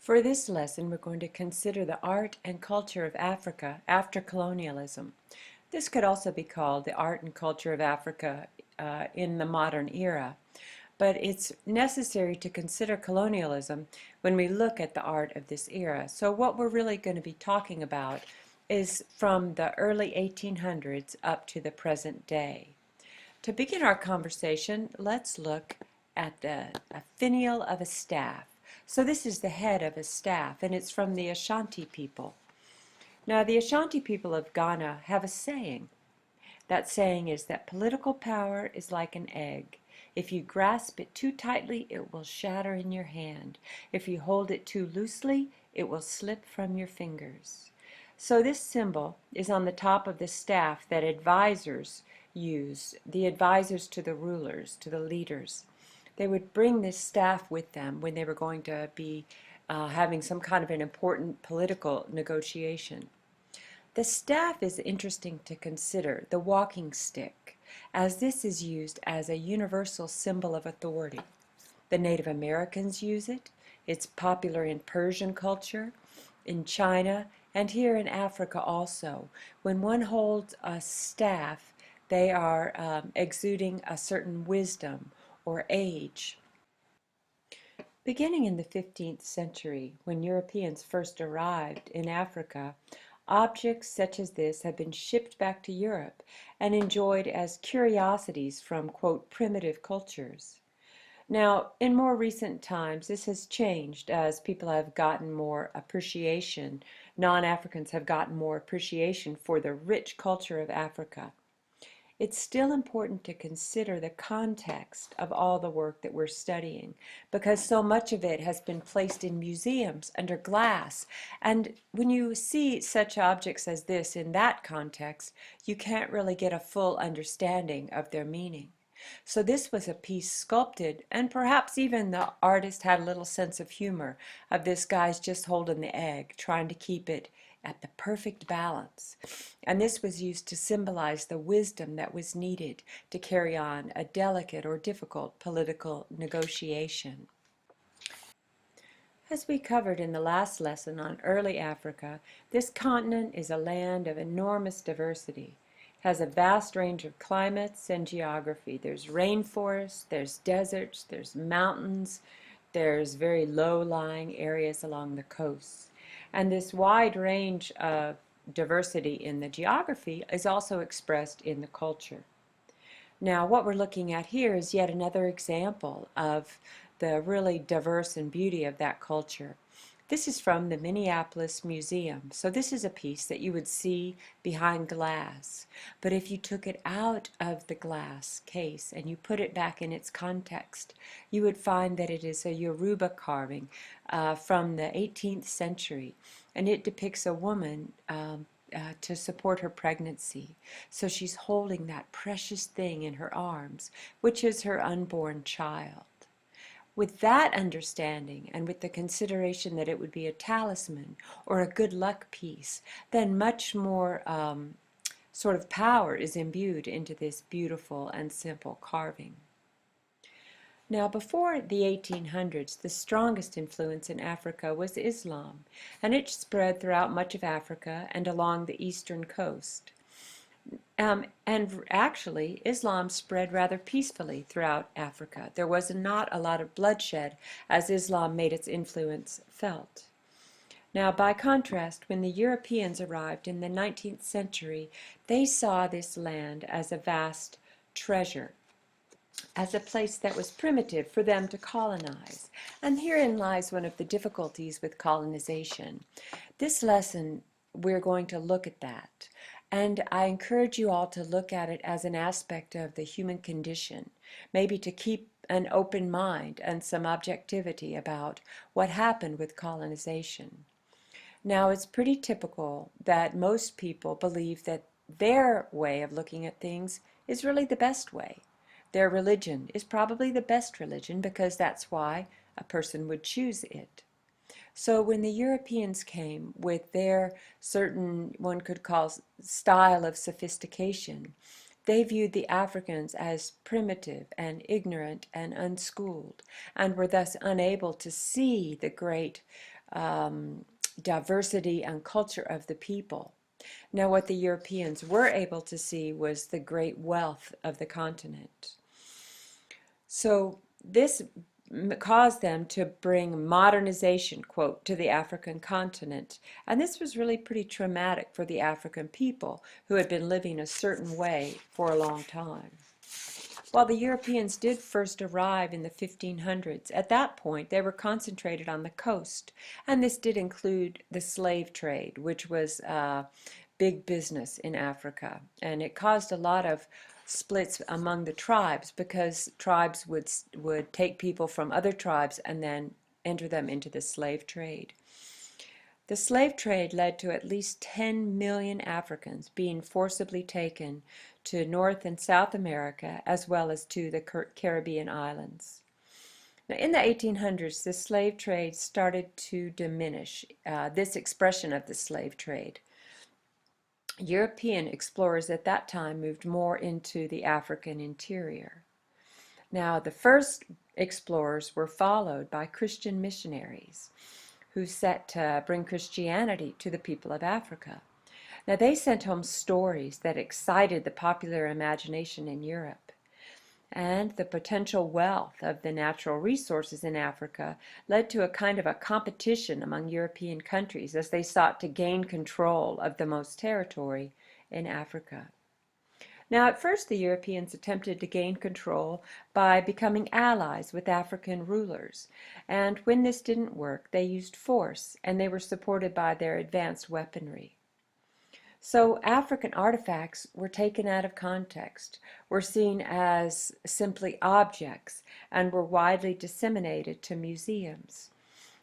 For this lesson, we're going to consider the art and culture of Africa after colonialism. This could also be called the art and culture of Africa in the modern era, but it's necessary to consider colonialism when we look at the art of this era. So what we're really going to be talking about is from the early 1800s up to the present day. To begin our conversation, let's look at a finial of a staff. So this is the head of a staff, and it's from the Ashanti people. Now, the Ashanti people of Ghana have a saying. That saying is that political power is like an egg. If you grasp it too tightly, it will shatter in your hand. If you hold it too loosely, it will slip from your fingers. So this symbol is on the top of the staff that advisors use, the advisors to the rulers, to the leaders. They would bring this staff with them when they were going to be having some kind of an important political negotiation. The staff is interesting to consider, the walking stick, as this is used as a universal symbol of authority. The Native Americans use it. It's popular in Persian culture, in China, and here in Africa also. When one holds a staff, they are exuding a certain wisdom or age. Beginning in the 15th century, when Europeans first arrived in Africa, objects such as this have been shipped back to Europe and enjoyed as curiosities from, quote, primitive cultures. Now, in more recent times, this has changed as people have gotten more appreciation. Non-Africans have gotten more appreciation for the rich culture of Africa. It's still important to consider the context of all the work that we're studying, because so much of it has been placed in museums under glass. And when you see such objects as this in that context, you can't really get a full understanding of their meaning. So this was a piece sculpted, and perhaps even the artist had a little sense of humor of this guy's just holding the egg, trying to keep it at the perfect balance. And this was used to symbolize the wisdom that was needed to carry on a delicate or difficult political negotiation. As we covered in the last lesson on early Africa, this continent is a land of enormous diversity. It has a vast range of climates and geography. There's rainforests, there's deserts, there's mountains, there's very low-lying areas along the coasts. And this wide range of diversity in the geography is also expressed in the culture. Now, what we're looking at here is yet another example of the really diverse and beauty of that culture. This is from the Minneapolis Museum. So this is a piece that you would see behind glass. But if you took it out of the glass case and you put it back in its context, you would find that it is a Yoruba carving from the 18th century. And it depicts a woman to support her pregnancy. So she's holding that precious thing in her arms, which is her unborn child. With that understanding, and with the consideration that it would be a talisman or a good luck piece, then much more sort of power is imbued into this beautiful and simple carving. Now, before the 1800s, the strongest influence in Africa was Islam, and it spread throughout much of Africa and along the eastern coast. And actually, Islam spread rather peacefully throughout Africa. There was not a lot of bloodshed as Islam made its influence felt. Now, by contrast, when the Europeans arrived in the 19th century, they saw this land as a vast treasure, as a place that was primitive for them to colonize. And herein lies one of the difficulties with colonization. This lesson, we're going to look at that. And I encourage you all to look at it as an aspect of the human condition, maybe to keep an open mind and some objectivity about what happened with colonization. Now, it's pretty typical that most people believe that their way of looking at things is really the best way. Their religion is probably the best religion because that's why a person would choose it. So when the Europeans came with their certain, one could call, style of sophistication, they viewed the Africans as primitive and ignorant and unschooled, and were thus unable to see the great diversity and culture of the people. Now, what the Europeans were able to see was the great wealth of the continent. So this caused them to bring modernization, quote, to the African continent. And this was really pretty traumatic for the African people who had been living a certain way for a long time. While the Europeans did first arrive in the 1500s, at that point they were concentrated on the coast, and this did include the slave trade, which was big business in Africa, and it caused a lot of splits among the tribes because tribes would take people from other tribes and then enter them into the slave trade. The slave trade led to at least 10 million Africans being forcibly taken to North and South America as well as to the Caribbean islands. Now, in the 1800s, the slave trade started to diminish, this expression of the slave trade. European explorers at that time moved more into the African interior. Now, the first explorers were followed by Christian missionaries who set to bring Christianity to the people of Africa. Now, they sent home stories that excited the popular imagination in Europe. And the potential wealth of the natural resources in Africa led to a kind of a competition among European countries as they sought to gain control of the most territory in Africa. Now, at first, the Europeans attempted to gain control by becoming allies with African rulers, and when this didn't work, they used force, and they were supported by their advanced weaponry. So African artifacts were taken out of context, were seen as simply objects, and were widely disseminated to museums.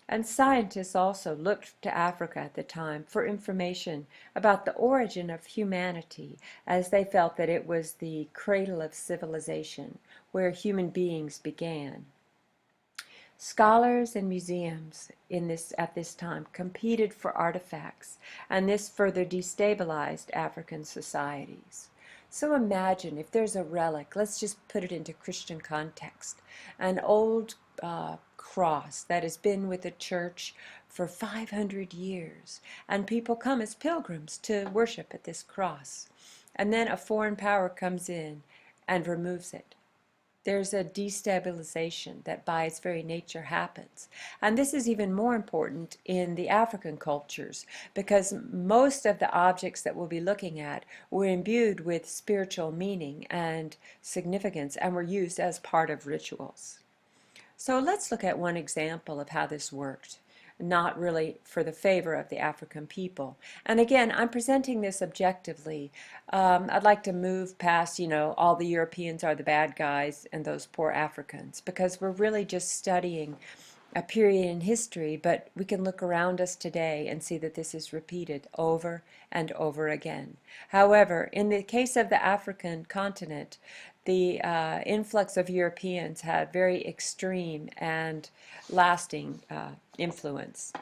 And scientists also looked to Africa at the time for information about the origin of humanity, as they felt that it was the cradle of civilization, where human beings began. Scholars and museums at this time competed for artifacts, and this further destabilized African societies. So imagine if there's a relic, let's just put it into Christian context, an old cross that has been with the church for 500 years, and people come as pilgrims to worship at this cross. And then a foreign power comes in and removes it. There's a destabilization that by its very nature happens. And this is even more important in the African cultures because most of the objects that we'll be looking at were imbued with spiritual meaning and significance and were used as part of rituals. So let's look at one example of how this worked, not really for the favor of the African people. And again, I'm presenting this objectively. I'd like to move past, all the Europeans are the bad guys and those poor Africans, because we're really just studying a period in history, but we can look around us today and see that this is repeated over and over again. However, in the case of the African continent, the influx of Europeans had very extreme and lasting influence.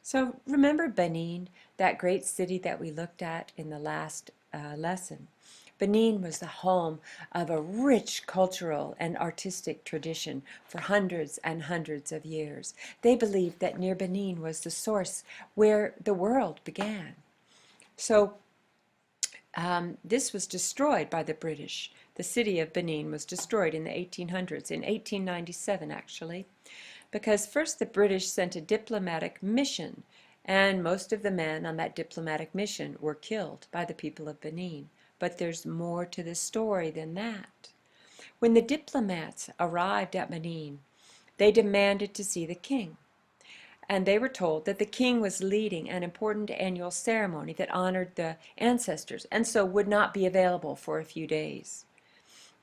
So remember Benin, that great city that we looked at in the last lesson. Benin was the home of a rich cultural and artistic tradition for hundreds and hundreds of years. They believed that near Benin was the source where the world began. So this was destroyed by the British. The city of Benin was destroyed in the 1800s, in 1897 actually, because first the British sent a diplomatic mission, and most of the men on that diplomatic mission were killed by the people of Benin. But there's more to the story than that. When the diplomats arrived at Benin, they demanded to see the king. And they were told that the king was leading an important annual ceremony that honored the ancestors and so would not be available for a few days.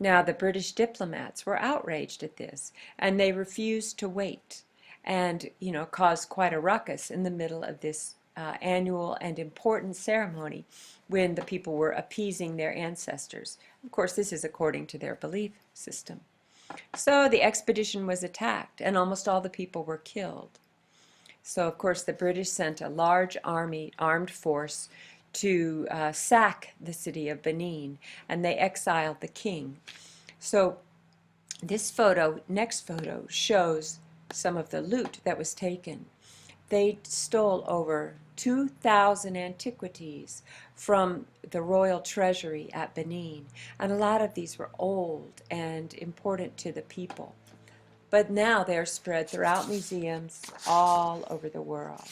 Now, the British diplomats were outraged at this, and they refused to wait and, caused quite a ruckus in the middle of this annual and important ceremony when the people were appeasing their ancestors. Of course, this is according to their belief system. So the expedition was attacked, and almost all the people were killed. So, of course, the British sent a large armed force to sack the city of Benin, and they exiled the king. So this next photo, shows some of the loot that was taken. They stole over 2,000 antiquities from the royal treasury at Benin, and a lot of these were old and important to the people. But now they are spread throughout museums all over the world.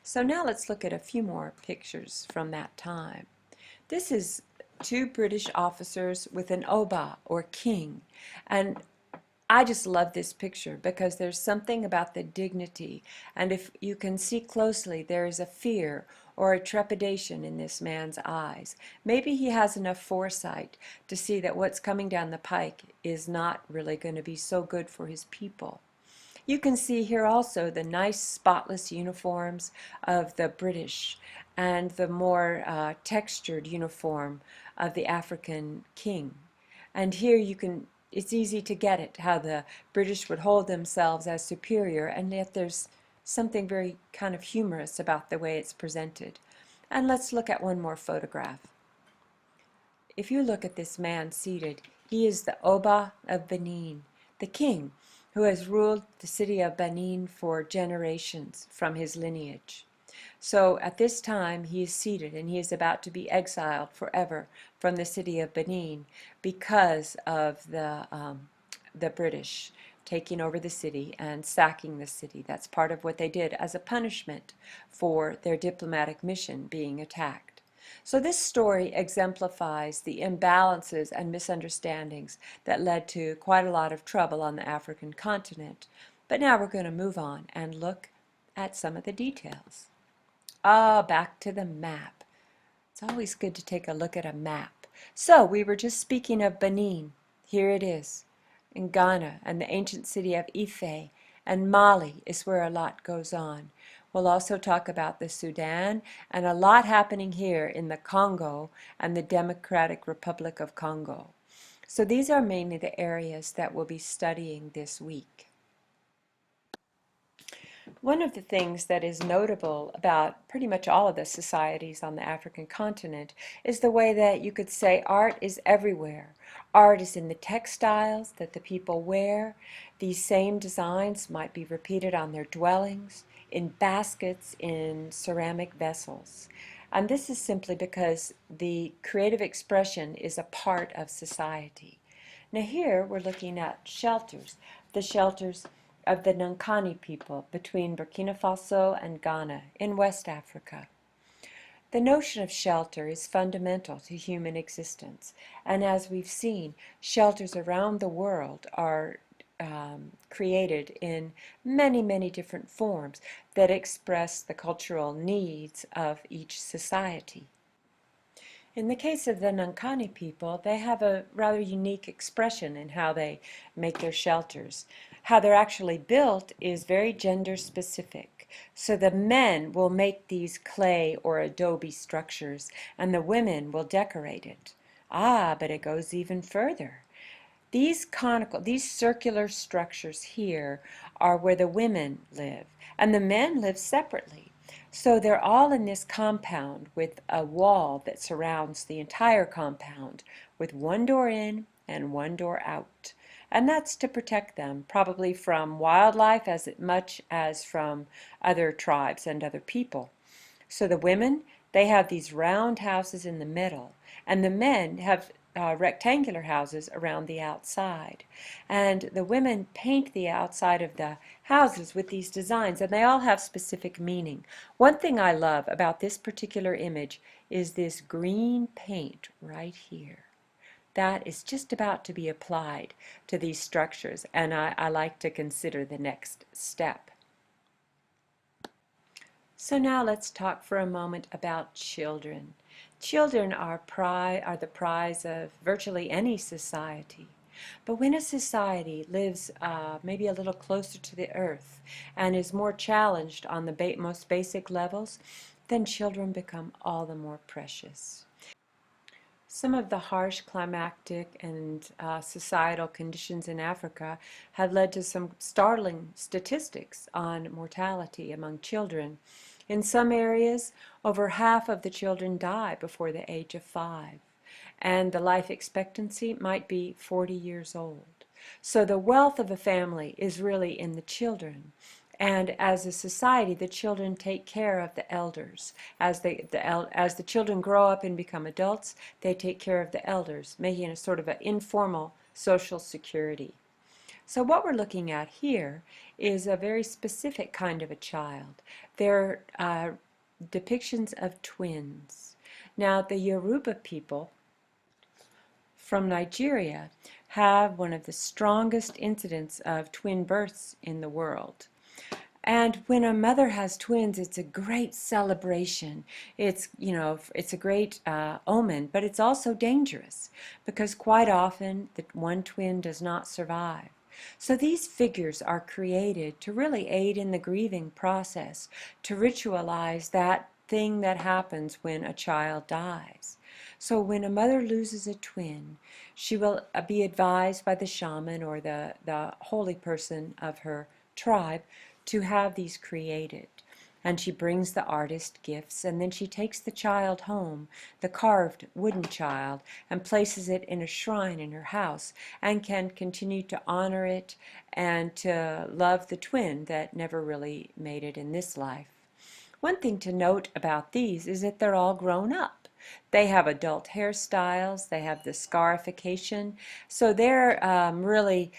So now let's look at a few more pictures from that time. This is two British officers with an oba, or king, and I just love this picture because there's something about the dignity, and if you can see closely, there is a fear or a trepidation in this man's eyes. Maybe he has enough foresight to see that what's coming down the pike is not really going to be so good for his people. You can see here also the nice spotless uniforms of the British and the more textured uniform of the African king. And here you can, it's easy to get it, how the British would hold themselves as superior, and yet there's something very kind of humorous about the way it's presented. And let's look at one more photograph. If you look at this man seated, he is the Oba of Benin, the king who has ruled the city of Benin for generations from his lineage. So at this time he is seated and he is about to be exiled forever from the city of Benin because of the British taking over the city and sacking the city. That's part of what they did as a punishment for their diplomatic mission being attacked. So this story exemplifies the imbalances and misunderstandings that led to quite a lot of trouble on the African continent. But now we're going to move on and look at some of the details. Back to the map. It's always good to take a look at a map. So we were just speaking of Benin. Here it is, in Ghana, and the ancient city of Ife, and Mali is where a lot goes on. We'll also talk about the Sudan, and a lot happening here in the Congo and the Democratic Republic of Congo. So these are mainly the areas that we'll be studying this week. One of the things that is notable about pretty much all of the societies on the African continent is the way that you could say art is everywhere. Art is in the textiles that the people wear. These same designs might be repeated on their dwellings, in baskets, in ceramic vessels. And this is simply because the creative expression is a part of society. Now here we're looking at shelters, the shelters of the Nankani people between Burkina Faso and Ghana in West Africa. The notion of shelter is fundamental to human existence, and as we've seen, shelters around the world are created in many, many different forms that express the cultural needs of each society. In the case of the Nankani people, they have a rather unique expression in how they make their shelters. How they're actually built is very gender specific. So the men will make these clay or adobe structures, and the women will decorate it. But it goes even further. These circular structures here are where the women live, and the men live separately. So they're all in this compound with a wall that surrounds the entire compound, with one door in and one door out. And that's to protect them, probably from wildlife as much as from other tribes and other people. So the women, they have these round houses in the middle, and the men have rectangular houses around the outside. And the women paint the outside of the houses with these designs, and they all have specific meaning. One thing I love about this particular image is this green paint right here. That is just about to be applied to these structures, and I like to consider the next step. So now let's talk for a moment about children. Children are the prize of virtually any society. But when a society lives maybe a little closer to the earth and is more challenged on the most basic levels, then children become all the more precious. Some of the harsh climactic and societal conditions in Africa have led to some startling statistics on mortality among children. In some areas, over half of the children die before the age of 5, and the life expectancy might be 40 years old. So the wealth of a family is really in the children. And as a society, the children take care of the elders. As the children grow up and become adults, they take care of the elders, making it a sort of an informal social security. So what we're looking at here is a very specific kind of a child. They're depictions of twins. Now, the Yoruba people from Nigeria have one of the strongest incidents of twin births in the world. And when a mother has twins, it's a great celebration. It's a great omen, but it's also dangerous because quite often the one twin does not survive. So these figures are created to really aid in the grieving process, to ritualize that thing that happens when a child dies. So when a mother loses a twin, she will be advised by the shaman or the holy person of her tribe to have these created. And she brings the artist gifts, and then she takes the child home, the carved wooden child, and places it in a shrine in her house, and can continue to honor it and to love the twin that never really made it in this life. One thing to note about these is that they're all grown up. They have adult hairstyles, they have the scarification, so they're really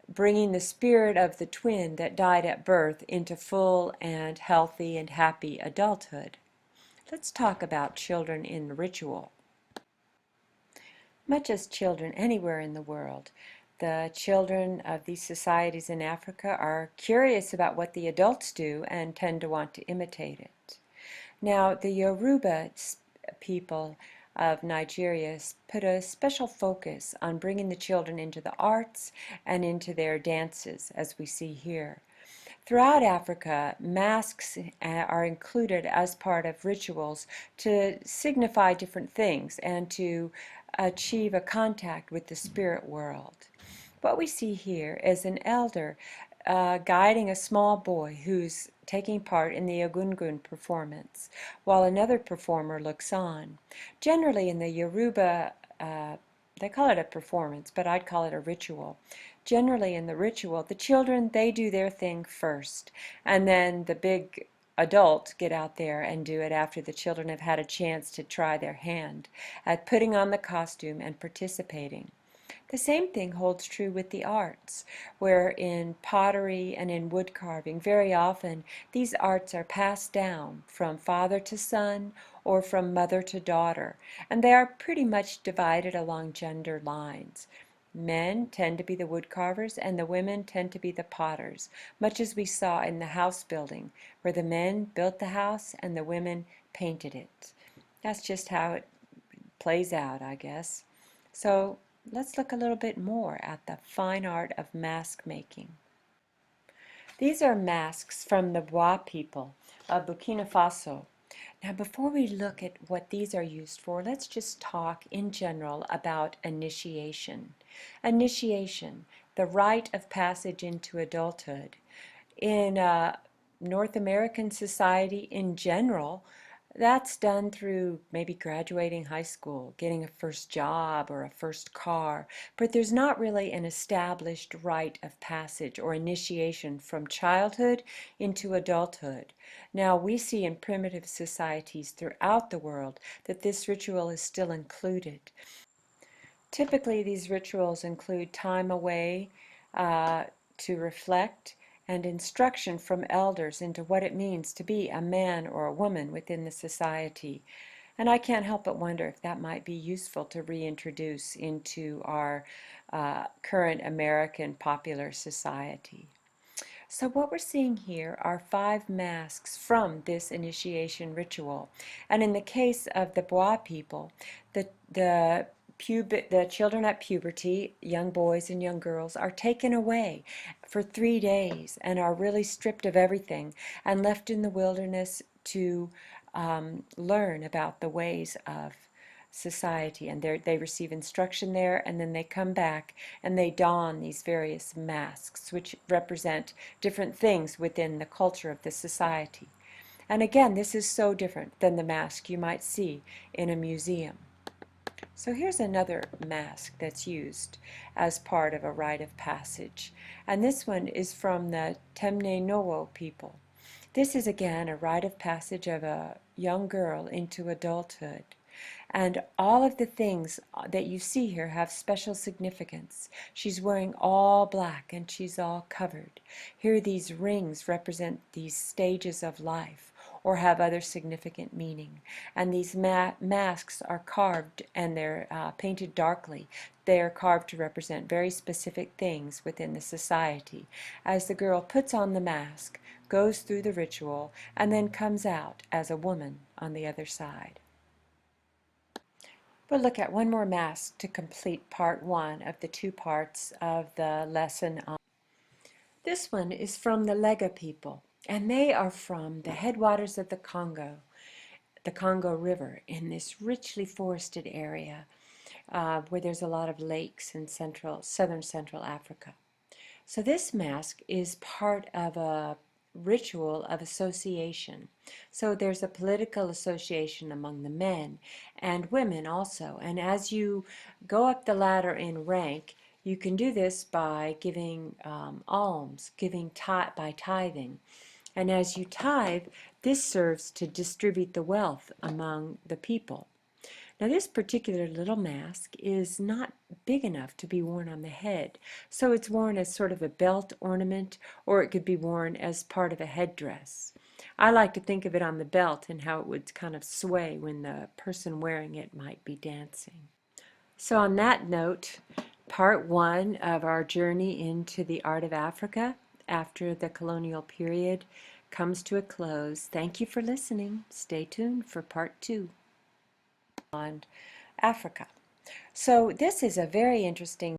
bringing the spirit of the twin that died at birth into full and healthy and happy adulthood. Let's talk about children in ritual. Much as children anywhere in the world, the children of these societies in Africa are curious about what the adults do and tend to want to imitate it. Now, the Yoruba people of Nigeria put a special focus on bringing the children into the arts and into their dances, as we see here. Throughout Africa, masks are included as part of rituals to signify different things and to achieve a contact with the spirit world. What we see here is an elder guiding a small boy who's taking part in the Ogungun performance, while another performer looks on. Generally in the Yoruba, they call it a performance, but I'd call it a ritual. Generally in the ritual, the children, they do their thing first, and then the big adults get out there and do it after the children have had a chance to try their hand at putting on the costume and participating. The same thing holds true with the arts, where in pottery and in wood carving, very often these arts are passed down from father to son or from mother to daughter, and they are pretty much divided along gender lines. Men tend to be the wood carvers and the women tend to be the potters, much as we saw in the house building, where the men built the house and the women painted it. That's just how it plays out, I guess. So let's look a little bit more at the fine art of mask making. These are masks from the Bois people of Burkina Faso. Now, before we look at what these are used for, let's just talk in general about initiation. Initiation, the rite of passage into adulthood. In North American society in general, that's done through maybe graduating high school, getting a first job or a first car, but there's not really an established rite of passage or initiation from childhood into adulthood. Now, we see in primitive societies throughout the world that this ritual is still included. Typically, these rituals include time away to reflect and instruction from elders into what it means to be a man or a woman within the society. And I can't help but wonder if that might be useful to reintroduce into our current American popular society. So what we're seeing here are 5 masks from this initiation ritual. And in the case of the Bois people, the children at puberty, young boys and young girls, are taken away for 3 days and are really stripped of everything and left in the wilderness to learn about the ways of society, and they receive instruction there, and then they come back and they don these various masks which represent different things within the culture of the society. And again, this is so different than the mask you might see in a museum. So here's another mask that's used as part of a rite of passage, and this one is from the Temne Nowo people. This is again a rite of passage of a young girl into adulthood. And all of the things that you see here have special significance. She's wearing all black and she's all covered. Here these rings represent these stages of life or have other significant meaning. And these masks are carved and they're painted darkly. They are carved to represent very specific things within the society. As the girl puts on the mask, goes through the ritual, and then comes out as a woman on the other side. We'll look at one more mask to complete part one of the two parts of the lesson. This one is from the Lega people, and they are from the headwaters of the Congo River, in this richly forested area where there's a lot of lakes in southern Central Africa. So this mask is part of a ritual of association. So there's a political association among the men and women also. And as you go up the ladder in rank, you can do this by giving alms, by tithing. And as you tithe, this serves to distribute the wealth among the people. Now this particular little mask is not big enough to be worn on the head, so it's worn as sort of a belt ornament, or it could be worn as part of a headdress. I like to think of it on the belt and how it would kind of sway when the person wearing it might be dancing. So on that note, part one of our journey into the art of Africa after the colonial period comes to a close. Thank you for listening. Stay tuned for part two on Africa. So this is a very interesting